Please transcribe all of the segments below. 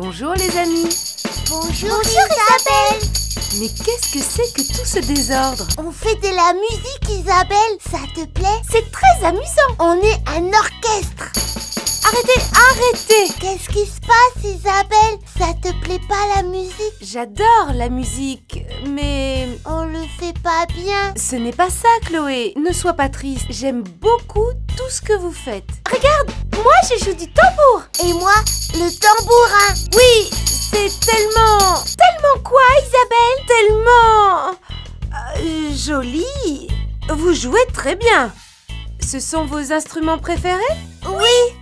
Bonjour les amis. Bonjour Isabelle. Mais qu'est-ce que c'est que tout ce désordre? On fait de la musique Isabelle, ça te plaît? C'est très amusant. On est un orchestre. Arrêtez. Qu'est-ce qui se passe Isabelle? Ça te plaît pas la musique? J'adore la musique, mais... On le fait pas bien. Ce n'est pas ça Chloé, ne sois pas triste. J'aime beaucoup tout ce que vous faites. Regarde, moi je joue du tambour. Et moi, le tambourin. Oui, c'est tellement... Tellement quoi Isabelle? Tellement... joli. Vous jouez très bien. Ce sont vos instruments préférés? Oui.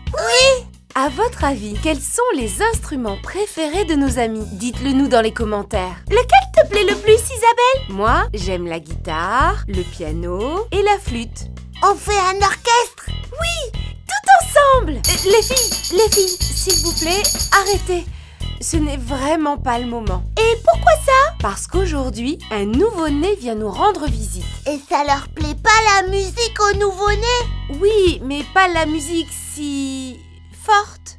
À votre avis, quels sont les instruments préférés de nos amis? Dites-le nous dans les commentaires. Lequel te plaît le plus, Isabelle? Moi, j'aime la guitare, le piano et la flûte. On fait un orchestre. Oui, tout ensemble. Les filles, s'il vous plaît, arrêtez. Ce n'est vraiment pas le moment. Et pourquoi ça? Parce qu'aujourd'hui, un nouveau-né vient nous rendre visite. Et ça leur plaît pas la musique au nouveau-né? Oui, mais pas la musique si... forte.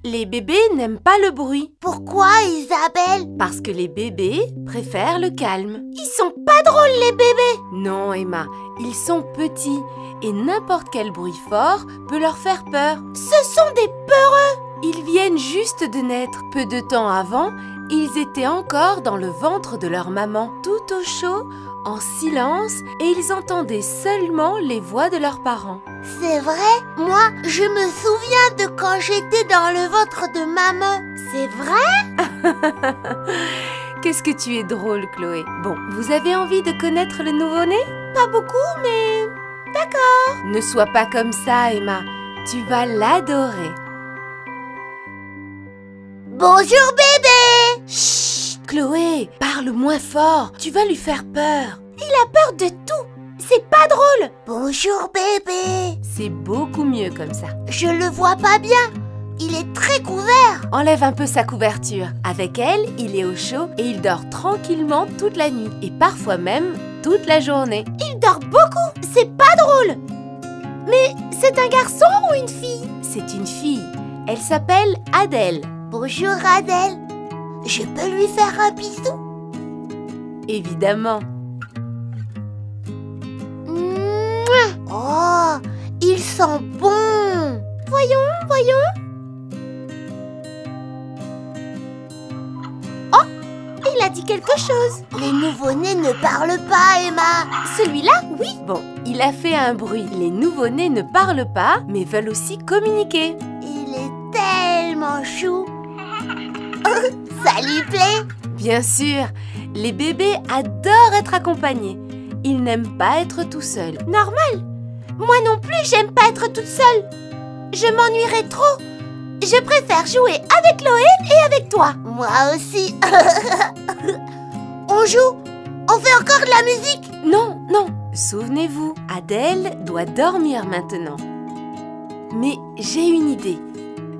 Les bébés n'aiment pas le bruit. Pourquoi Isabelle? Parce que les bébés préfèrent le calme. Ils sont pas drôles les bébés. Non Emma, ils sont petits et n'importe quel bruit fort peut leur faire peur. Ce sont des peureux. Ils viennent juste de naître. Peu de temps avant, ils étaient encore dans le ventre de leur maman, tout au chaud, en silence, et ils entendaient seulement les voix de leurs parents. C'est vrai? Moi, je me souviens de quand j'étais dans le ventre de maman. C'est vrai? Qu'est-ce que tu es drôle, Chloé. Bon, vous avez envie de connaître le nouveau-né? Pas beaucoup, mais... D'accord. Ne sois pas comme ça, Emma. Tu vas l'adorer. Bonjour bébé. Chut, Chloé, parle moins fort. Tu vas lui faire peur. Il a peur de tout. C'est pas drôle. Bonjour bébé. C'est beaucoup mieux comme ça. Je le vois pas bien. Il est très couvert. Enlève un peu sa couverture. Avec elle, il est au chaud et il dort tranquillement toute la nuit. Et parfois même toute la journée. Il dort beaucoup. C'est pas drôle. Mais c'est un garçon ou une fille? C'est une fille. Elle s'appelle Adèle. Bonjour Adèle. Je peux lui faire un bisou? Évidemment. Oh, il sent bon. Voyons. Oh, il a dit quelque chose. Les nouveau-nés ne parlent pas, Emma. Celui-là, oui. Bon, il a fait un bruit. Les nouveau-nés ne parlent pas, mais veulent aussi communiquer. Il est tellement chou. Ça lui plaît? Bien sûr, les bébés adorent être accompagnés. Ils n'aiment pas être tout seuls. Normal. Moi non plus, j'aime pas être toute seule. Je m'ennuierais trop. Je préfère jouer avec Chloé et avec toi. Moi aussi. On joue? On fait encore de la musique? Non. Souvenez-vous, Adèle doit dormir maintenant. Mais j'ai une idée.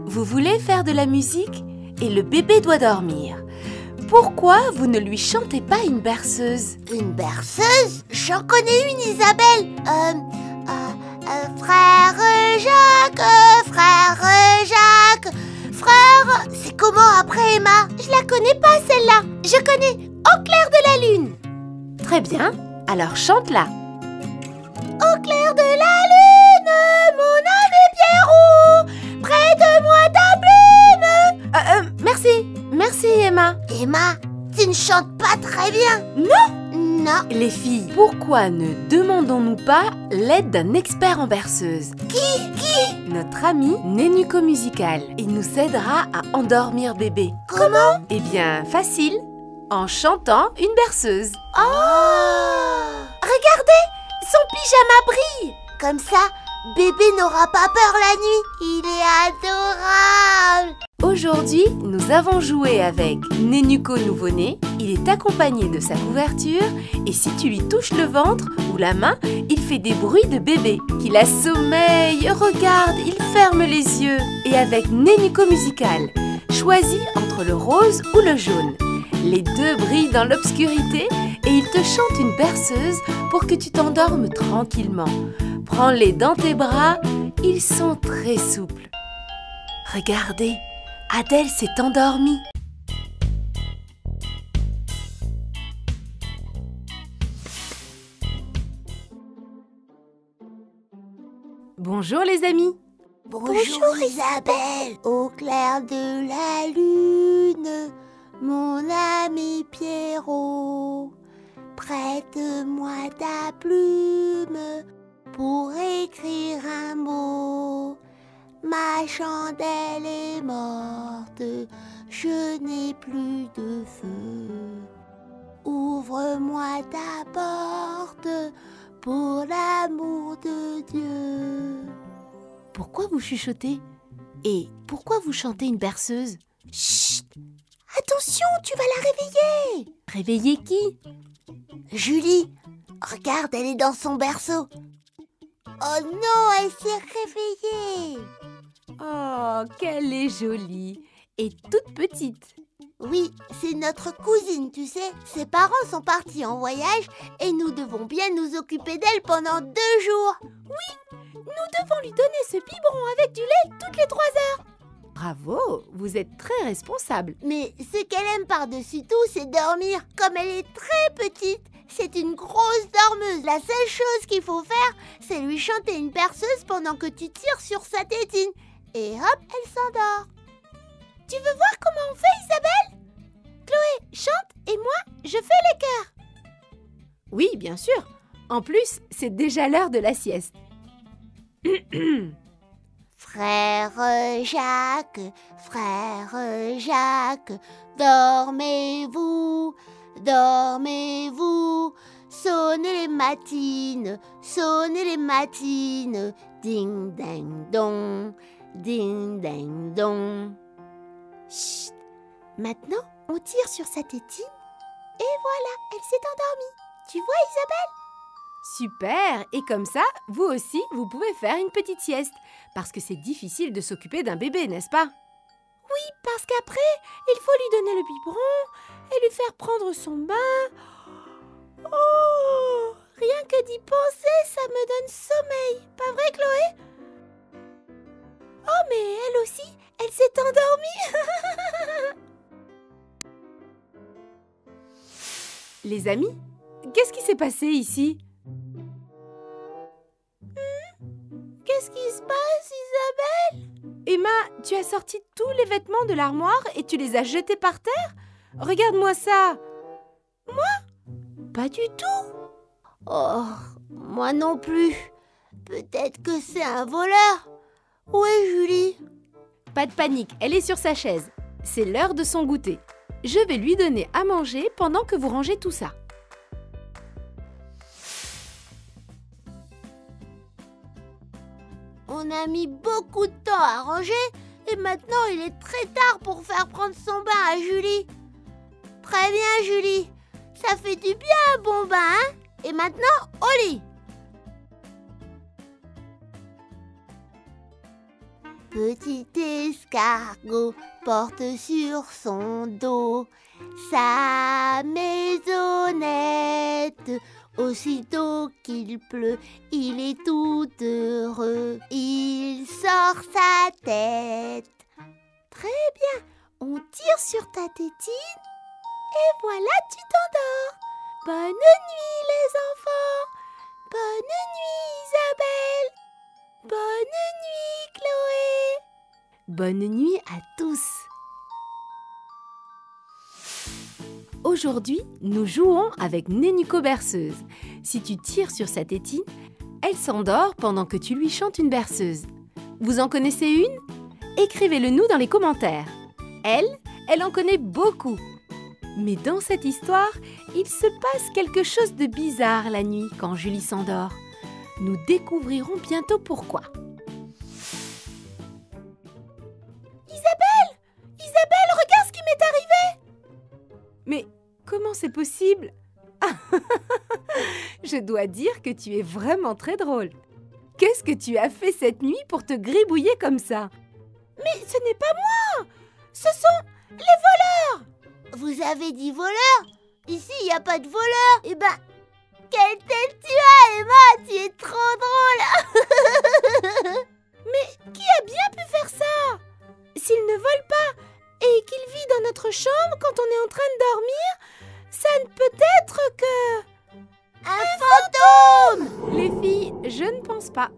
Vous voulez faire de la musique et le bébé doit dormir. Pourquoi vous ne lui chantez pas une berceuse? Une berceuse? J'en connais une, Isabelle. Frère Jacques. C'est comment après, Emma? Je la connais pas, celle-là. Je connais Au clair de la lune. Très bien, alors chante-la. Au clair de la lune, mon ami Pierrot, près de moi ta plume. Merci Emma. Emma, tu ne chantes pas très bien. Non. Les filles, pourquoi ne demandons-nous pas l'aide d'un expert en berceuse? Qui? Notre ami Nénuco Musical. Il nous aidera à endormir bébé. Comment? Eh bien, facile. En chantant une berceuse. Oh! Regardez, son pyjama brille. Comme ça, bébé n'aura pas peur la nuit. Il est adorable. Aujourd'hui, nous avons joué avec Nénuco nouveau-né. Il est accompagné de sa couverture et si tu lui touches le ventre ou la main, il fait des bruits de bébé. Qu'il a sommeil, regarde, il ferme les yeux. Et avec Nénuco Musical, choisis entre le rose ou le jaune. Les deux brillent dans l'obscurité et ils te chantent une berceuse pour que tu t'endormes tranquillement. Prends-les dans tes bras, ils sont très souples. Regardez, Adèle s'est endormie. Bonjour les amis. Bonjour Isabelle. Au clair de la lune, mon ami Pierrot, prête-moi ta plume pour écrire un mot. Ma chandelle est morte, je n'ai plus de feu. Ouvre-moi ta porte pour l'amour de Dieu. Pourquoi vous chuchotez? Et pourquoi vous chantez une berceuse? Chut! Attention, tu vas la réveiller! Réveiller qui? Julie, regarde, elle est dans son berceau. Oh non, elle s'est réveillée! Oh, qu'elle est jolie et toute petite. Oui, c'est notre cousine, tu sais. Ses parents sont partis en voyage et nous devons bien nous occuper d'elle pendant 2 jours. Oui, nous devons lui donner ce biberon avec du lait toutes les 3 heures. Bravo, vous êtes très responsable. Mais ce qu'elle aime par-dessus tout, c'est dormir. Comme elle est très petite, c'est une grosse dormeuse. La seule chose qu'il faut faire, c'est lui chanter une berceuse pendant que tu tires sur sa tétine. Et hop, elle s'endort. Tu veux voir comment on fait, Isabelle? Chloé, chante et moi, je fais les chœurs. Oui, bien sûr. En plus, c'est déjà l'heure de la sieste. Frère Jacques, dormez-vous, dormez-vous. Sonnez les matines, ding ding dong, ding ding dong. Chut, maintenant on tire sur sa tétine et voilà, elle s'est endormie. Tu vois Isabelle? Super! Et comme ça, vous aussi, vous pouvez faire une petite sieste. Parce que c'est difficile de s'occuper d'un bébé, n'est-ce pas? Oui, parce qu'après, il faut lui donner le biberon et lui faire prendre son bain. Oh! Rien que d'y penser, ça me donne sommeil. Pas vrai, Chloé? Oh, mais elle aussi, elle s'est endormie. Les amis, qu'est-ce qui s'est passé ici? Qu'est-ce qui se passe, Isabelle? Emma, tu as sorti tous les vêtements de l'armoire et tu les as jetés par terre? Regarde-moi ça. Moi? Pas du tout. Oh, moi non plus. Peut-être que c'est un voleur. Où est Julie? Pas de panique, elle est sur sa chaise. C'est l'heure de son goûter. Je vais lui donner à manger pendant que vous rangez tout ça. On a mis beaucoup de temps à ranger et maintenant il est très tard pour faire prendre son bain à Julie. Très bien Julie, ça fait du bien un bon bain, hein? Et maintenant au lit. Petit escargot porte sur son dos sa maisonnette. Aussitôt qu'il pleut, il est tout heureux. Il sort sa tête. Très bien, on tire sur ta tétine et voilà, tu t'endors. Bonne nuit les enfants. Bonne nuit Isabelle. Bonne nuit Chloé. Bonne nuit à tous. Aujourd'hui, nous jouons avec Nénuco berceuse. Si tu tires sur sa tétine, elle s'endort pendant que tu lui chantes une berceuse. Vous en connaissez une? Écrivez-le nous dans les commentaires. Elle en connaît beaucoup. Mais dans cette histoire, il se passe quelque chose de bizarre la nuit quand Julie s'endort. Nous découvrirons bientôt pourquoi. Isabelle, regarde ce qui m'est arrivé. Mais comment c'est possible? Je dois dire que tu es vraiment très drôle. Qu'est-ce que tu as fait cette nuit pour te gribouiller comme ça? Mais ce n'est pas moi. Ce sont les voleurs. Vous avez dit voleurs? Ici, il n'y a pas de voleurs. Eh ben, quelle tête tu as, Emma? Tu es trop drôle. Mais qui a bien pu faire ça? s'il ne vole pas et qu'il vit dans notre chambre quand on est en train de dormir, ça ne peut être que... Un fantôme! Les filles, je ne pense pas.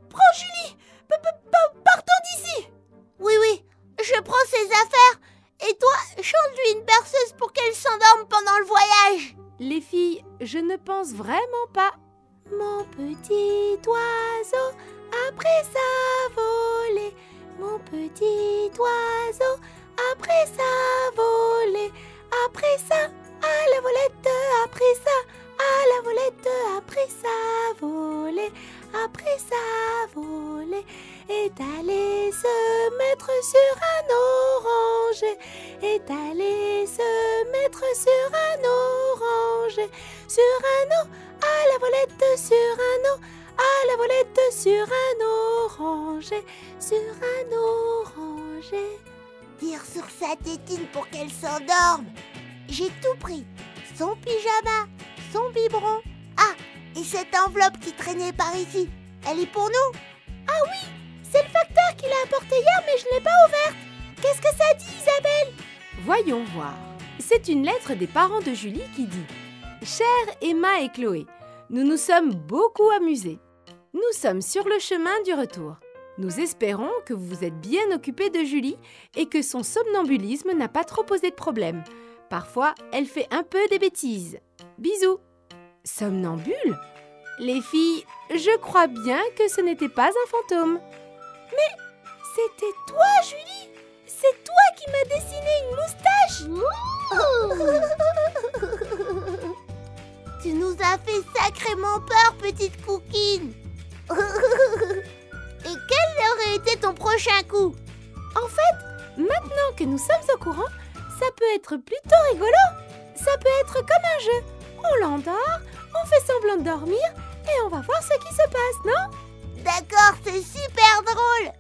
Prends Julie! Partons d'ici! Oui, je prends ses affaires. Et toi, chante-lui une berceuse pour qu'elle s'endorme pendant le voyage. Les filles, je ne pense vraiment pas. Mon petit oiseau, après ça volé. Mon petit oiseau, après ça volé. Après ça, à la volette, après ça, à la volette, après ça volé. Après ça volé, est allé se mettre sur un oranger. Est allé se mettre sur un oranger. Sur un eau, à la volette, sur un eau, à la volette, sur un oranger. Sur un oranger. Tire sur sa tétine pour qu'elle s'endorme. J'ai tout pris. Son pyjama, son biberon. Ah, et cette enveloppe qui traînait par ici, elle est pour nous? Ah oui, c'est le facteur qui l'a apportée hier, mais je ne l'ai pas ouverte. Qu'est-ce que ça dit, Isabelle? Voyons voir. C'est une lettre des parents de Julie qui dit « Chères Emma et Chloé, nous nous sommes beaucoup amusés. Nous sommes sur le chemin du retour. Nous espérons que vous vous êtes bien occupés de Julie et que son somnambulisme n'a pas trop posé de problème. Parfois, elle fait un peu des bêtises. Bisous. » Somnambule? Les filles, je crois bien que ce n'était pas un fantôme. Mais c'était toi, Julie? C'est toi qui m'as dessiné une moustache? Tu nous as fait sacrément peur, petite coquine. Et quel aurait été ton prochain coup? En fait, maintenant que nous sommes au courant, ça peut être plutôt rigolo. Ça peut être comme un jeu. On l'endort, on fait semblant de dormir et on va voir ce qui se passe, non? D'accord, c'est super drôle.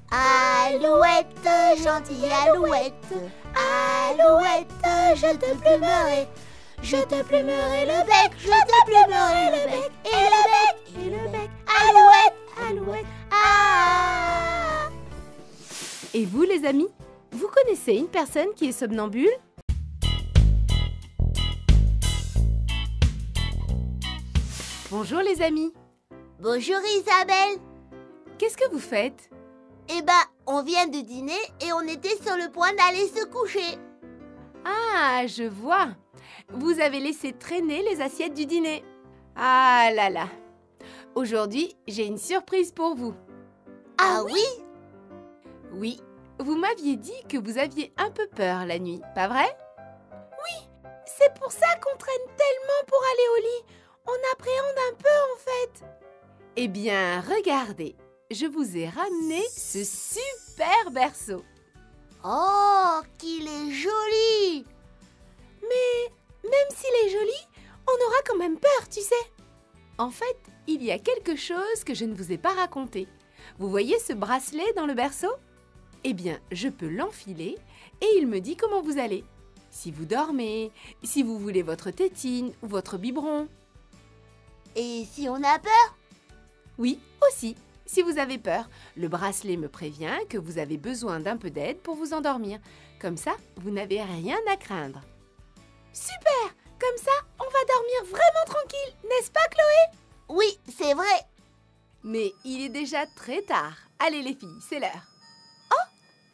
Alouette, gentille alouette, alouette, je te plumerai. Je te plumerai le bec, je te plumerai le bec, et le bec, et le bec. Alouette, alouette, ah. Et vous, les amis, vous connaissez une personne qui est somnambule? Bonjour les amis. Bonjour Isabelle. Qu'est-ce que vous faites? Eh ben, on vient de dîner et on était sur le point d'aller se coucher. Ah, je vois. Vous avez laissé traîner les assiettes du dîner. Ah là là. Aujourd'hui, j'ai une surprise pour vous. Ah oui? Oui, vous m'aviez dit que vous aviez un peu peur la nuit, pas vrai? Oui, c'est pour ça qu'on traîne tellement pour aller au lit. On appréhende un peu en fait. Eh bien, regardez, je vous ai ramené ce super berceau. Oh, qu'il est joli! Mais même s'il est joli, on aura quand même peur, tu sais. En fait, il y a quelque chose que je ne vous ai pas raconté. Vous voyez ce bracelet dans le berceau? Eh bien, je peux l'enfiler et il me dit comment vous allez. Si vous dormez, si vous voulez votre tétine ou votre biberon. Et si on a peur? Oui, aussi. Si vous avez peur, le bracelet me prévient que vous avez besoin d'un peu d'aide pour vous endormir. Comme ça, vous n'avez rien à craindre. Super! Comme ça, on va dormir vraiment tranquille, n'est-ce pas Chloé? Oui, c'est vrai. Mais il est déjà très tard. Allez les filles, c'est l'heure. Oh!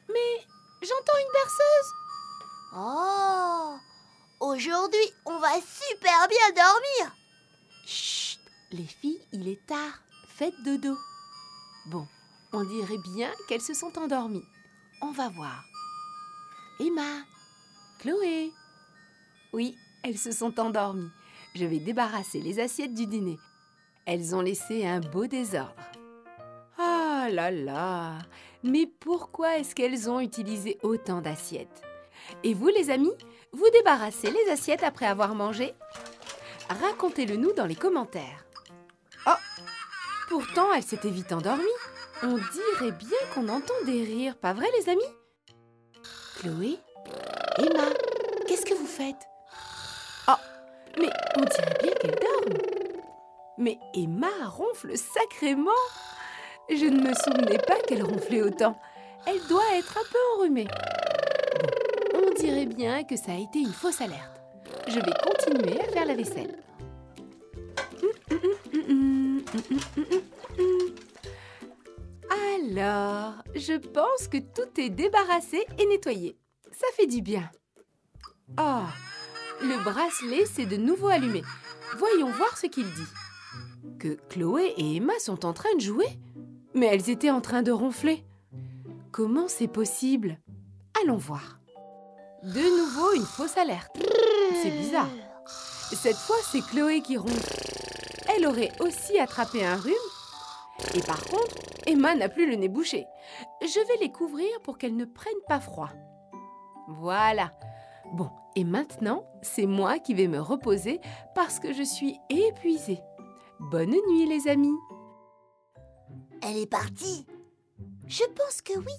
Mais j'entends une berceuse. Oh! Aujourd'hui, on va super bien dormir. Chut! Les filles, il est tard. Faites dodo. Bon, on dirait bien qu'elles se sont endormies. On va voir. Emma, Chloé. Oui, elles se sont endormies. Je vais débarrasser les assiettes du dîner. Elles ont laissé un beau désordre. Ah là là! Mais pourquoi est-ce qu'elles ont utilisé autant d'assiettes? Et vous, les amis, vous débarrassez les assiettes après avoir mangé? Racontez-le nous dans les commentaires. Oh! Pourtant, elles s'étaient vite endormies. On dirait bien qu'on entend des rires, pas vrai, les amis? Chloé? Emma? Qu'est-ce que vous faites? Oh! Mais on dirait bien qu'elles dorment. Mais Emma ronfle sacrément. Je ne me souvenais pas qu'elle ronflait autant. Elle doit être un peu enrhumée. Bon, on dirait bien que ça a été une fausse alerte. Je vais continuer à faire la vaisselle. Alors, je pense que tout est débarrassé et nettoyé. Ça fait du bien. Oh, le bracelet s'est de nouveau allumé. Voyons voir ce qu'il dit. Que Chloé et Emma sont en train de jouer? Mais elles étaient en train de ronfler. Comment c'est possible? Allons voir. De nouveau une fausse alerte. C'est bizarre. Cette fois, c'est Chloé qui ronfle. Elle aurait aussi attrapé un rhume. Et par contre, Emma n'a plus le nez bouché. Je vais les couvrir pour qu'elles ne prennent pas froid. Voilà. Bon, et maintenant, c'est moi qui vais me reposer parce que je suis épuisée. Bonne nuit, les amis. Elle est partie? Je pense que oui.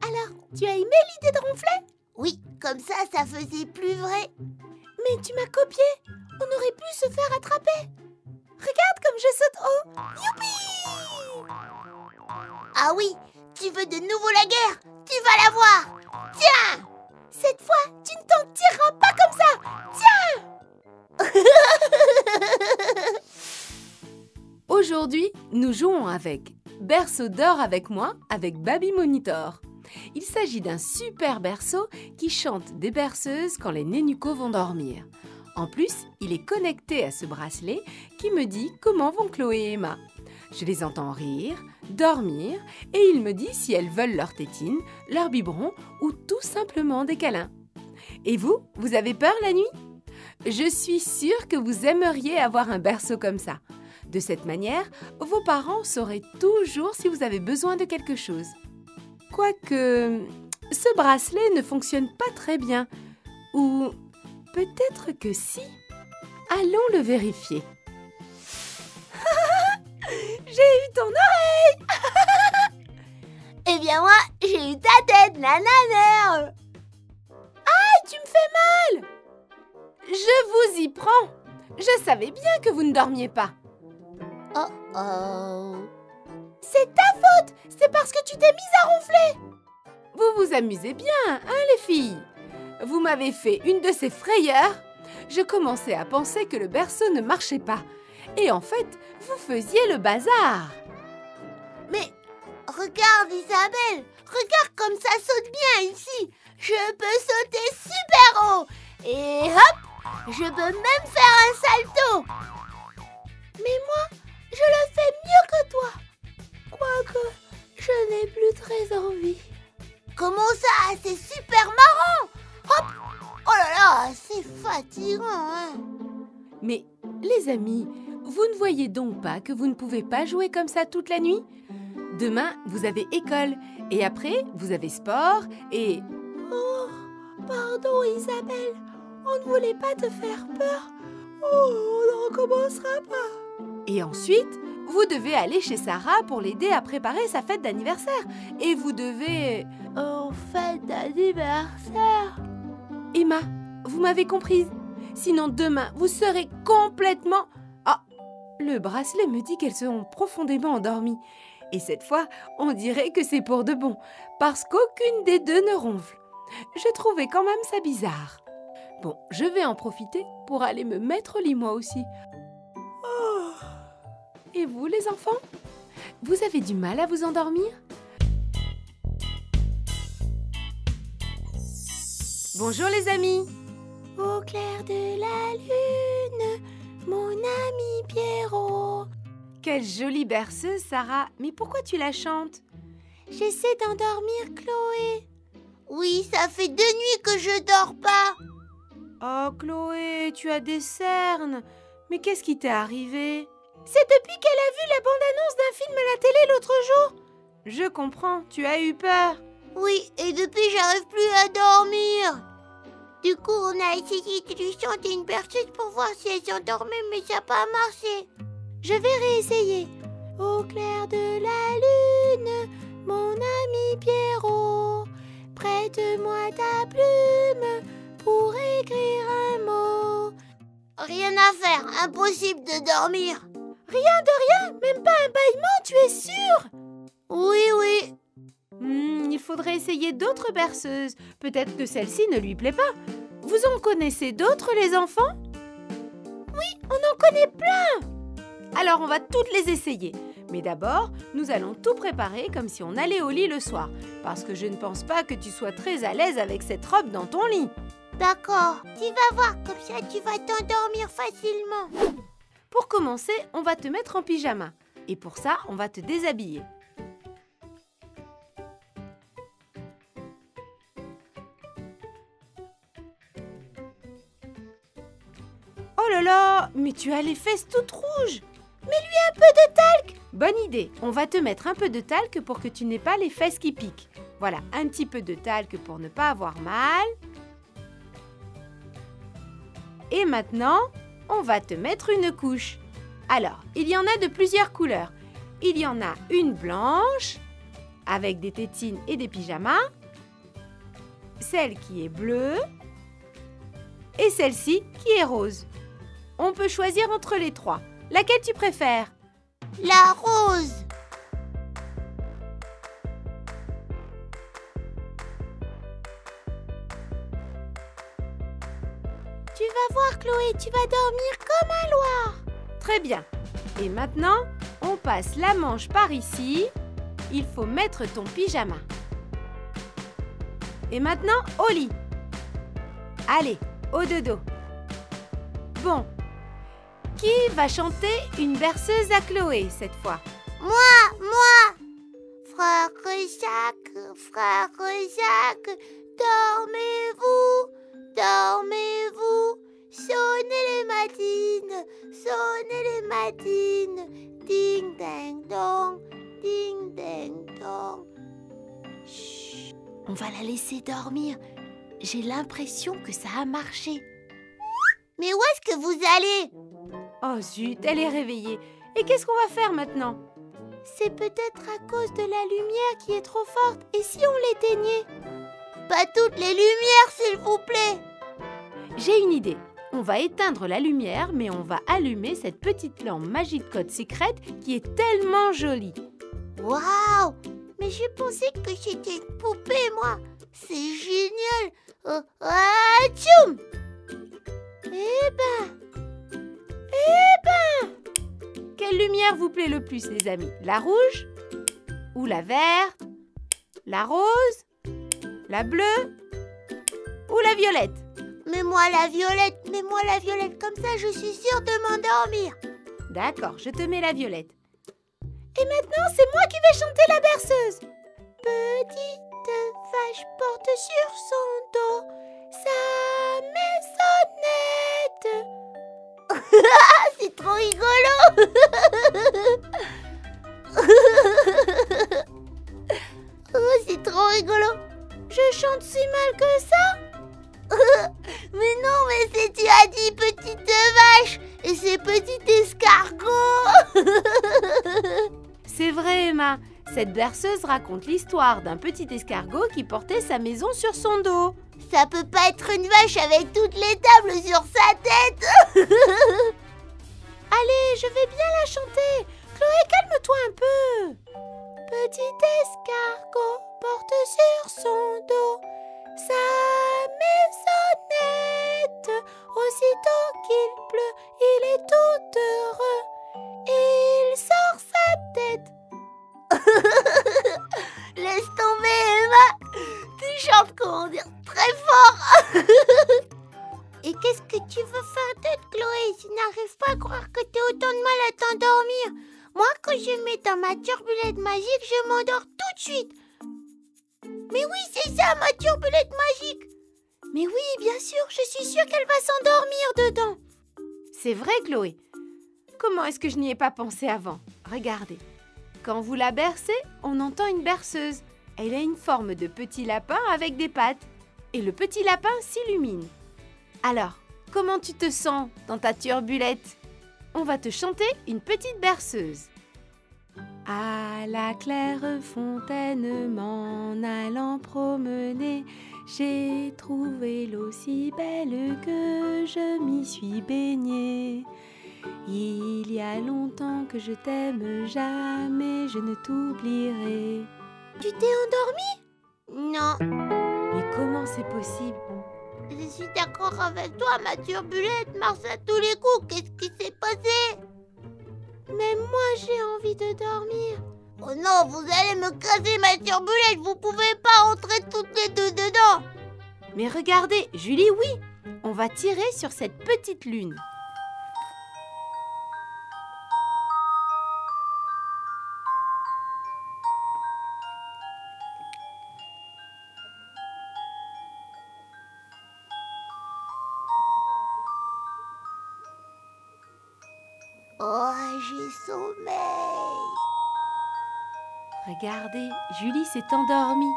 Alors, tu as aimé l'idée de ronfler? Oui, comme ça faisait plus vrai. Mais tu m'as copié. On aurait pu se faire attraper. Regarde comme je saute haut. Youpi! Ah oui, tu veux de nouveau la guerre? Tu vas la voir. Tiens! Cette fois, tu ne t'en tireras pas comme ça. Tiens! Aujourd'hui, nous jouons avec Berceau dort avec moi avec Baby Monitor. Il s'agit d'un super berceau qui chante des berceuses quand les nénucos vont dormir. En plus, il est connecté à ce bracelet qui me dit comment vont Chloé et Emma. Je les entends rire, dormir et il me dit si elles veulent leur tétine, leur biberon ou tout simplement des câlins. Et vous, vous avez peur la nuit? Je suis sûre que vous aimeriez avoir un berceau comme ça. De cette manière, vos parents sauraient toujours si vous avez besoin de quelque chose. Quoique, ce bracelet ne fonctionne pas très bien. Ou peut-être que si. Allons le vérifier. J'ai eu ton oreille. Eh bien moi, j'ai eu ta tête, nanana. Aïe, tu me fais mal. Je vous y prends. Je savais bien que vous ne dormiez pas. Oh oh. C'est ta faute. C'est parce que tu t'es mise à ronfler. Vous vous amusez bien, hein, les filles? Vous m'avez fait une de ces frayeurs. Je commençais à penser que le berceau ne marchait pas. Et en fait, vous faisiez le bazar. Mais regarde Isabelle, regarde comme ça saute bien ici. Je peux sauter super haut. Et hop, je peux même faire un salto. Mais moi, je le fais mieux que toi. Quoique, je n'ai plus très envie. Comment ça? C'est super marrant. Hop. Oh là là, c'est fatigant, hein. Mais les amis, vous ne voyez donc pas que vous ne pouvez pas jouer comme ça toute la nuit? Demain, vous avez école et après, vous avez sport et... Oh, pardon Isabelle, on ne voulait pas te faire peur. Oh, on ne recommencera pas. Et ensuite, vous devez aller chez Sarah pour l'aider à préparer sa fête d'anniversaire. Et vous devez... Oh, fête d'anniversaire. Emma, vous m'avez comprise. Sinon demain, vous serez complètement... Ah, le bracelet me dit qu'elles seront profondément endormies. Et cette fois, on dirait que c'est pour de bon, parce qu'aucune des deux ne ronfle. Je trouvais quand même ça bizarre. Bon, je vais en profiter pour aller me mettre au lit moi aussi. Oh. Et vous, les enfants? Vous avez du mal à vous endormir? Bonjour les amis! Au clair de la lune, mon ami Pierrot. Quelle jolie berceuse, Sarah! Mais pourquoi tu la chantes? J'essaie d'endormir Chloé. Oui, ça fait 2 nuits que je dors pas. Oh Chloé, tu as des cernes. Mais qu'est-ce qui t'est arrivé? C'est depuis qu'elle a vu la bande-annonce d'un film à la télé l'autre jour. Je comprends, tu as eu peur. Oui, et depuis j'arrive plus à dormir. Du coup, on a essayé de lui chanter une berceuse pour voir si elle s'endormait, mais ça n'a pas marché. Je vais réessayer. Au clair de la lune, mon ami Pierrot, prête-moi ta plume pour écrire un mot. Rien à faire, impossible de dormir. Rien de rien, même pas un bâillement, tu es sûr? faudrait essayer d'autres berceuses. Peut-être que celle-ci ne lui plaît pas. Vous en connaissez d'autres, les enfants? Oui, on en connaît plein! Alors, on va toutes les essayer. Mais d'abord, nous allons tout préparer comme si on allait au lit le soir. Parce que je ne pense pas que tu sois très à l'aise avec cette robe dans ton lit. D'accord, tu vas voir, comme ça tu vas t'endormir facilement. Pour commencer, on va te mettre en pyjama. Et pour ça, on va te déshabiller. Oh là là, mais tu as les fesses toutes rouges. Mets-lui un peu de talc. Bonne idée, on va te mettre un peu de talc pour que tu n'aies pas les fesses qui piquent. Voilà, un petit peu de talc pour ne pas avoir mal. Et maintenant, on va te mettre une couche. Alors, il y en a de plusieurs couleurs. Il y en a une blanche, avec des tétines et des pyjamas. Celle qui est bleue. Et celle-ci qui est rose. On peut choisir entre les trois. Laquelle tu préfères? La rose. Tu vas voir, Chloé, tu vas dormir comme un loir. Très bien. Et maintenant, on passe la manche par ici. Il faut mettre ton pyjama. Et maintenant, au lit. Allez, au dodo. Bon. Qui va chanter une berceuse à Chloé cette fois? Moi. Frère Jacques, dormez-vous, sonnez les matines, ding ding dong. Chut, on va la laisser dormir. J'ai l'impression que ça a marché. Mais où est-ce que vous allez? Oh zut, elle est réveillée. Et qu'est-ce qu'on va faire maintenant? C'est peut-être à cause de la lumière qui est trop forte. Et si on l'éteignait? Pas toutes les lumières, s'il vous plaît. J'ai une idée. On va éteindre la lumière, mais on va allumer cette petite lampe Magic Code Secret qui est tellement jolie. Waouh! Mais je pensais que c'était une poupée, moi. C'est génial. Tchoum! Eh ben! Quelle lumière vous plaît le plus, les amis? La rouge? Ou la verte? La rose? La bleue? Ou la violette? Mets-moi la violette, comme ça je suis sûre de m'endormir. D'accord, je te mets la violette. Et maintenant, c'est moi qui vais chanter la berceuse. Petite vache porte sur son dos sa maisonnette. C'est trop rigolo. Oh, c'est trop rigolo. Je chante si mal que ça. Mais non, mais tu as dit petite vache et c'est petit escargot. C'est vrai, Emma. Cette berceuse raconte l'histoire d'un petit escargot qui portait sa maison sur son dos. Ça peut pas être une vache avec toutes les tables sur sa tête. Allez, je vais bien la chanter. Chloé, calme-toi un peu. Petit escargot porte sur son dos sa maisonnette. Aussitôt qu'il pleut, il est tout heureux. Il sort sa tête. Laisse tomber, Emma. Tu chantes, comment dire, très fort. Et qu'est-ce que tu veux faire d'autre, Chloé? Je n'arrive pas à croire que tu as autant de mal à t'endormir. Moi, quand je mets dans ma turbulette magique, je m'endors tout de suite. Mais oui, c'est ça, ma turbulette magique. Mais oui, bien sûr, je suis sûre qu'elle va s'endormir dedans. C'est vrai, Chloé. Comment est-ce que je n'y ai pas pensé avant? Regardez. Quand vous la bercez, on entend une berceuse. Elle a une forme de petit lapin avec des pattes. Et le petit lapin s'illumine. Alors, comment tu te sens dans ta turbulette? On va te chanter une petite berceuse. À la claire fontaine, m'en allant promener, j'ai trouvé l'eau si belle que je m'y suis baignée. Il y a longtemps que je t'aime, jamais je ne t'oublierai. Tu t'es endormie? Non, Mais comment c'est possible? je suis d'accord avec toi, ma turbulette marche à tous les coups. Qu'est-ce qui s'est passé? Mais moi, j'ai envie de dormir. Oh non, vous allez me casser ma turbulette. Vous pouvez pas entrer toutes les deux dedans. Mais regardez, Julie, oui, on va tirer sur cette petite lune. Oh, j'ai sommeil. Regardez, Julie s'est endormie.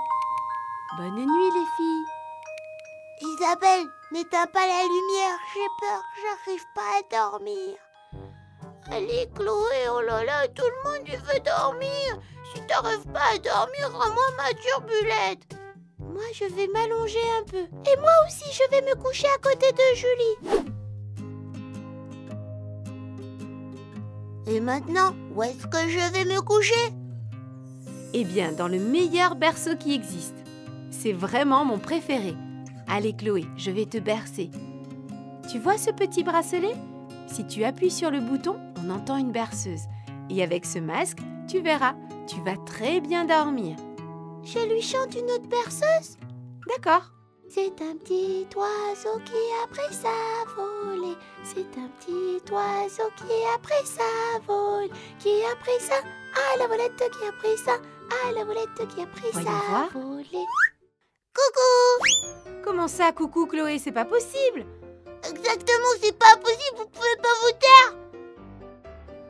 Bonne nuit les filles. Isabelle, n'éteins pas la lumière. J'ai peur, j'arrive pas à dormir. Allez, Chloé, oh là là, tout le monde il veut dormir. Si t'arrives pas à dormir, rends-moi ma turbulette. Moi, je vais m'allonger un peu. Et moi aussi, je vais me coucher à côté de Julie. Et maintenant, où est-ce que je vais me coucher? Eh bien, dans le meilleur berceau qui existe. C'est vraiment mon préféré. Allez Chloé, je vais te bercer. Tu vois ce petit bracelet? Si tu appuies sur le bouton, on entend une berceuse. Et avec ce masque, tu verras, tu vas très bien dormir. Je lui chante une autre berceuse. D'accord. C'est un petit oiseau qui a pris sa volée. C'est un petit oiseau qui a pris sa volée. Qui a pris ça? Ah, la volette qui a pris ça. Ah, la volette qui a pris Voyons sa voir. volée. Coucou! Comment ça, coucou Chloé, c'est pas possible? Exactement, c'est pas possible, vous pouvez pas vous taire.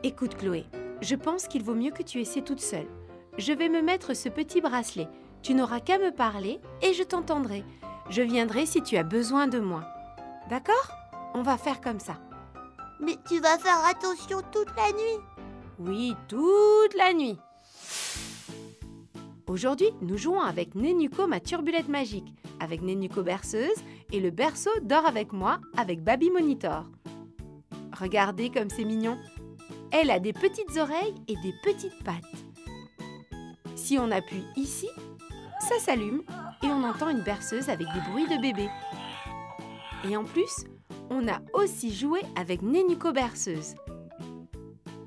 Écoute Chloé, je pense qu'il vaut mieux que tu essaies toute seule. Je vais me mettre ce petit bracelet. Tu n'auras qu'à me parler et je t'entendrai. Je viendrai si tu as besoin de moi. D'accord? On va faire comme ça. Mais tu vas faire attention toute la nuit. Oui, toute la nuit. Aujourd'hui, nous jouons avec Nénuco, ma turbulette magique, avec Nénuco berceuse et le berceau dort avec moi avec Baby Monitor. Regardez comme c'est mignon. Elle a des petites oreilles et des petites pattes. Si on appuie ici, ça s'allume et on entend une berceuse avec des bruits de bébé. Et en plus, on a aussi joué avec Nénuco berceuse.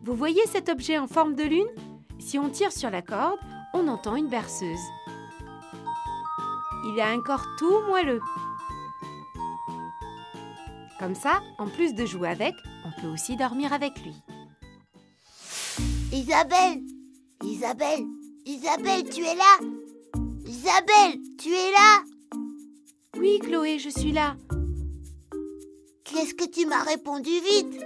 Vous voyez cet objet en forme de lune? Si on tire sur la corde, on entend une berceuse. Il a un corps tout moelleux. Comme ça, en plus de jouer avec, on peut aussi dormir avec lui. Isabelle, Isabelle, Isabelle, tu es là? Isabelle, tu es là? Oui, Chloé, je suis là. Qu'est-ce que tu m'as répondu vite?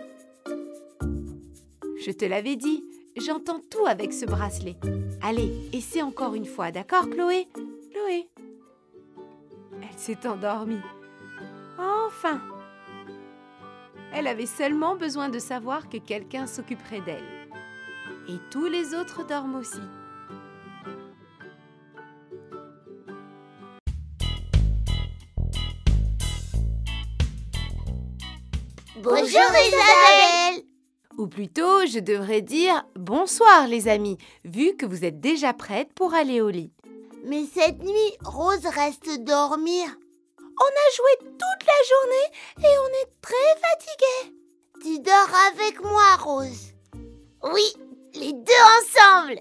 Je te l'avais dit, j'entends tout avec ce bracelet. Allez, essaie encore une fois, d'accord, Chloé? Chloé. Elle s'est endormie. Enfin. Elle avait seulement besoin de savoir que quelqu'un s'occuperait d'elle. Et tous les autres dorment aussi. Bonjour Isabelle. Ou plutôt, je devrais dire bonsoir les amis, vu que vous êtes déjà prêtes pour aller au lit. Mais cette nuit, Rose reste dormir. On a joué toute la journée et on est très fatigués. Tu dors avec moi, Rose? Oui, les deux ensemble.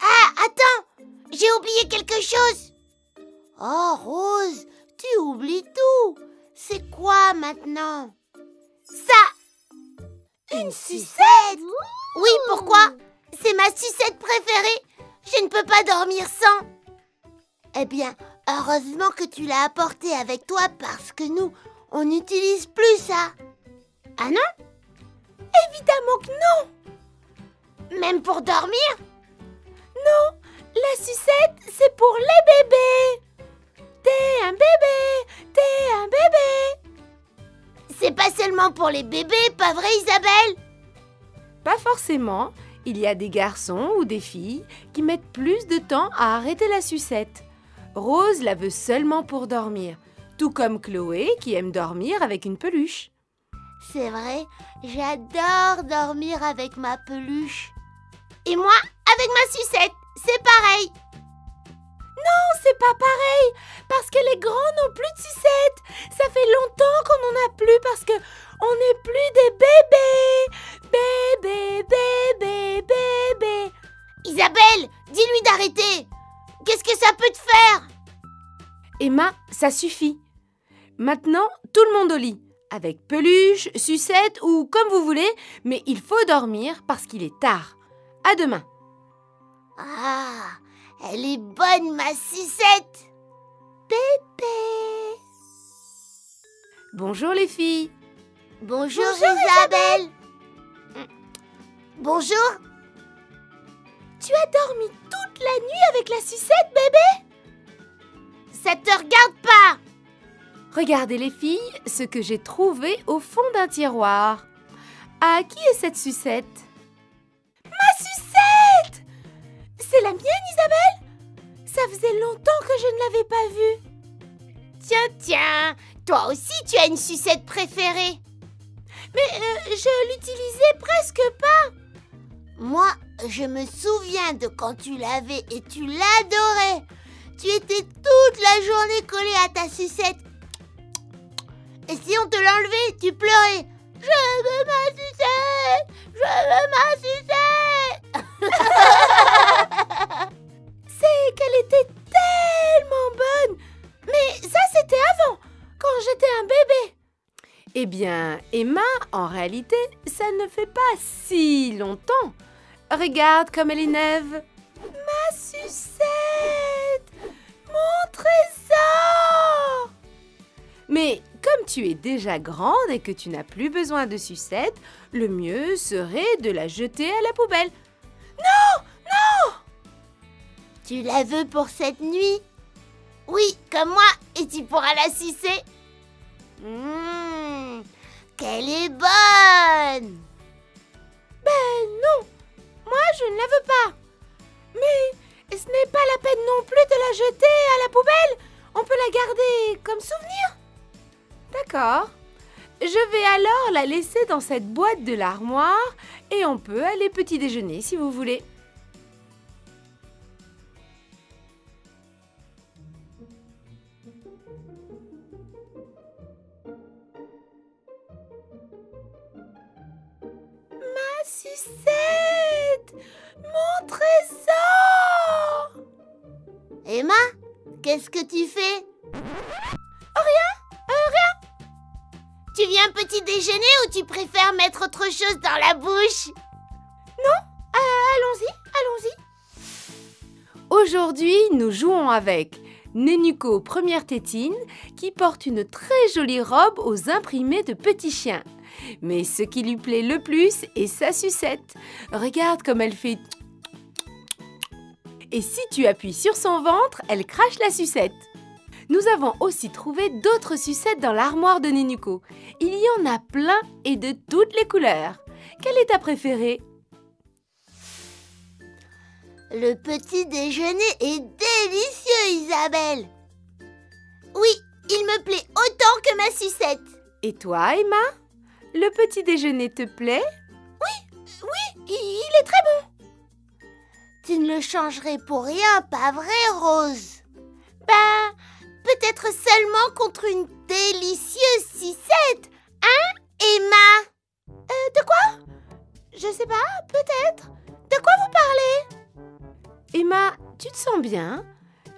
Ah, attends, j'ai oublié quelque chose. Oh, Rose, tu oublies tout. C'est quoi maintenant? Ça! Une sucette? Oui, pourquoi? C'est ma sucette préférée. Je ne peux pas dormir sans. Eh bien, heureusement que tu l'as apportée avec toi parce que nous, on n'utilise plus ça. Ah non? Évidemment que non. Même pour dormir? Non, la sucette, c'est pour les bébés. T'es un bébé, t'es un bébé. C'est pas seulement pour les bébés, pas vrai Isabelle? Pas forcément. Il y a des garçons ou des filles qui mettent plus de temps à arrêter la sucette. Rose la veut seulement pour dormir, tout comme Chloé qui aime dormir avec une peluche. C'est vrai, j'adore dormir avec ma peluche. Et moi, avec ma sucette, c'est pareil. Non, c'est pas pareil, parce que les grands n'ont plus de sucettes. Ça fait longtemps qu'on n'en a plus parce que on n'est plus des bébés. Bébés. Isabelle, dis-lui d'arrêter. Qu'est-ce que ça peut te faire? Emma, ça suffit. Maintenant, tout le monde au lit. Avec peluche, sucette ou comme vous voulez, mais il faut dormir parce qu'il est tard. À demain. Ah, elle est bonne, ma sucette. Pépé. Bonjour les filles. Bonjour Isabelle. Bonjour. Tu as dormi toute la nuit avec la sucette, bébé? Ça te regarde pas. Regardez les filles, ce que j'ai trouvé au fond d'un tiroir. À qui est cette sucette? Ma sucette! C'est la mienne, Isabelle? Ça faisait longtemps que je ne l'avais pas vue. Tiens, toi aussi tu as une sucette préférée. Mais je l'utilisais presque pas. Moi, je me souviens de quand tu l'avais et tu l'adorais. Tu étais toute la journée collée à ta sucette. Et si on te l'enlevait, tu pleurais. Je veux ma sucette! Je veux ma sucette! C'est qu'elle était tellement bonne. Mais ça, c'était avant, quand j'étais un bébé. Eh bien, Emma, en réalité, ça ne fait pas si longtemps. Regarde comme elle est neuve. Ma sucette! Mon trésor! Mais comme tu es déjà grande et que tu n'as plus besoin de sucette, le mieux serait de la jeter à la poubelle. Non! Non! Tu la veux pour cette nuit? Oui, comme moi, et tu pourras la sucer. Qu'elle est bonne! Ben non! Moi, je ne la veux pas. Mais ce n'est pas la peine non plus de la jeter à la poubelle. On peut la garder comme souvenir. D'accord. Je vais alors la laisser dans cette boîte de l'armoire et on peut aller petit déjeuner si vous voulez. Ma sucette! Mon trésor! Emma, qu'est-ce que tu fais? Rien. Tu viens petit déjeuner ou tu préfères mettre autre chose dans la bouche? Allons-y. Aujourd'hui, nous jouons avec Nénuco première tétine qui porte une très jolie robe aux imprimés de petits chiens. Mais ce qui lui plaît le plus est sa sucette. Regarde comme elle fait. Et si tu appuies sur son ventre, elle crache la sucette. Nous avons aussi trouvé d'autres sucettes dans l'armoire de Nénuco. Il y en a plein et de toutes les couleurs. Quelle est ta préférée? Le petit déjeuner est délicieux, Isabelle. Oui, il me plaît autant que ma sucette. Et toi, Emma? Le petit déjeuner te plaît? Oui, il est très bon. Tu ne le changerais pour rien, pas vrai, Rose? Ben, peut-être seulement contre une délicieuse sucette, hein, Emma? De quoi? Je sais pas, peut-être. De quoi vous parlez? Emma, tu te sens bien?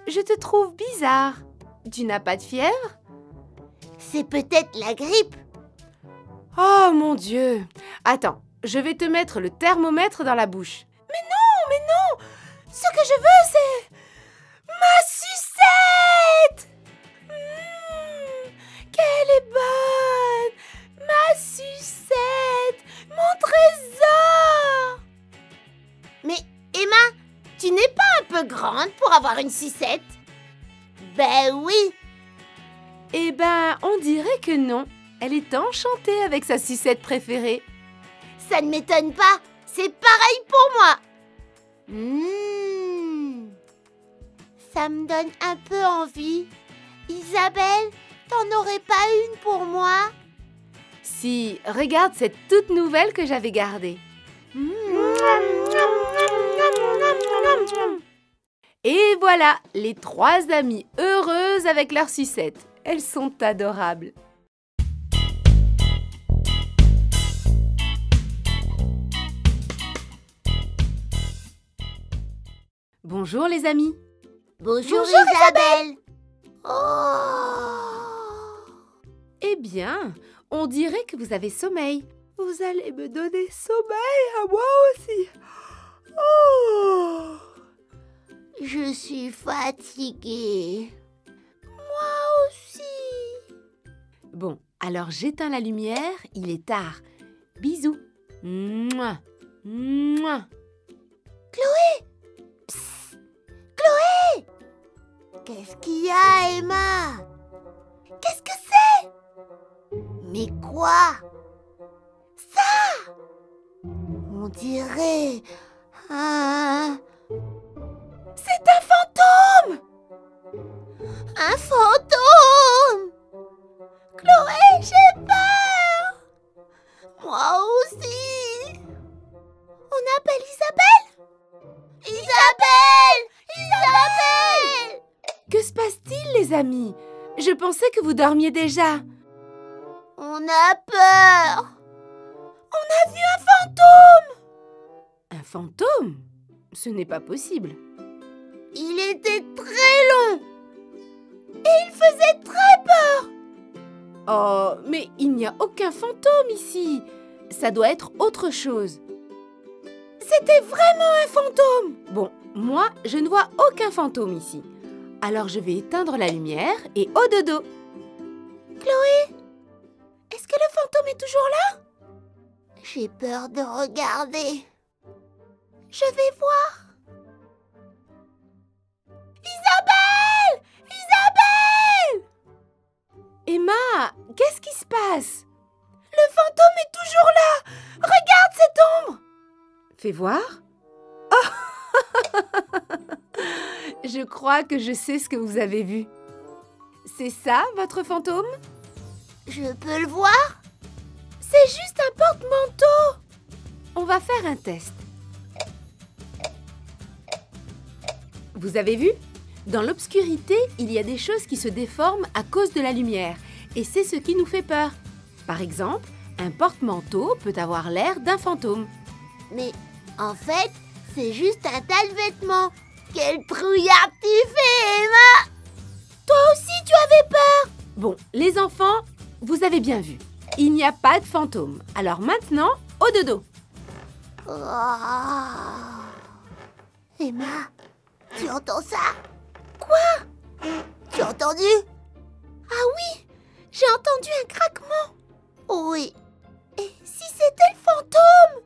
Je te trouve bizarre. Tu n'as pas de fièvre? C'est peut-être la grippe. Oh mon Dieu! Attends, je vais te mettre le thermomètre dans la bouche. Mais non! Ce que je veux, c'est ma sucette! Qu'elle est bonne! Ma sucette! Mon trésor! Mais Emma, tu n'es pas un peu grande pour avoir une sucette? Ben oui. Eh ben, on dirait que non. Elle est enchantée avec sa sucette préférée. Ça ne m'étonne pas, c'est pareil pour moi. Ça me donne un peu envie. Isabelle, t'en aurais pas une pour moi? Si, regarde cette toute nouvelle que j'avais gardée. voilà, les 3 amies heureuses avec leurs sucettes. Elles sont adorables. Bonjour les amis. Bonjour Isabelle. Oh. Eh bien, on dirait que vous avez sommeil. Vous allez me donner sommeil à moi aussi. Oh. Je suis fatiguée. Moi aussi. Bon, alors j'éteins la lumière, il est tard. Bisous. Mouah. Mouah. Chloé. Psst. Chloé. Qu'est-ce qu'il y a, Emma? Qu'est-ce que c'est? Mais quoi? Ça? On dirait un... C'est un fantôme! Un fantôme! Chloé, j'ai peur! Moi aussi! On appelle Isabelle? Isabelle! Isabelle! Que se passe-t-il, les amis? Je pensais que vous dormiez déjà. On a peur! On a vu un fantôme! Un fantôme? Ce n'est pas possible. Il était très long! Et il faisait très peur! Oh, mais il n'y a aucun fantôme ici. Ça doit être autre chose. C'était vraiment un fantôme! Bon, moi, je ne vois aucun fantôme ici. Alors je vais éteindre la lumière et au dodo. Chloé, est-ce que le fantôme est toujours là? J'ai peur de regarder. Je vais voir. Isabelle! Isabelle! Emma, qu'est-ce qui se passe? Le fantôme est toujours là! Regarde cette ombre! Fais voir. Oh. Je crois que je sais ce que vous avez vu. C'est ça, votre fantôme? Je peux le voir? C'est juste un porte-manteau. On va faire un test. Vous avez vu? Dans l'obscurité, il y a des choses qui se déforment à cause de la lumière. Et c'est ce qui nous fait peur. Par exemple, un porte-manteau peut avoir l'air d'un fantôme. Mais en fait, c'est juste un tas de vêtements. Quelle trouillarde tu fais, Emma! Toi aussi, tu avais peur! Bon, les enfants, vous avez bien vu. Il n'y a pas de fantôme. Alors maintenant, au dodo. Oh. Emma, tu entends ça? Quoi? Tu as entendu? Ah oui, j'ai entendu un craquement. Oui. Et si c'était le fantôme?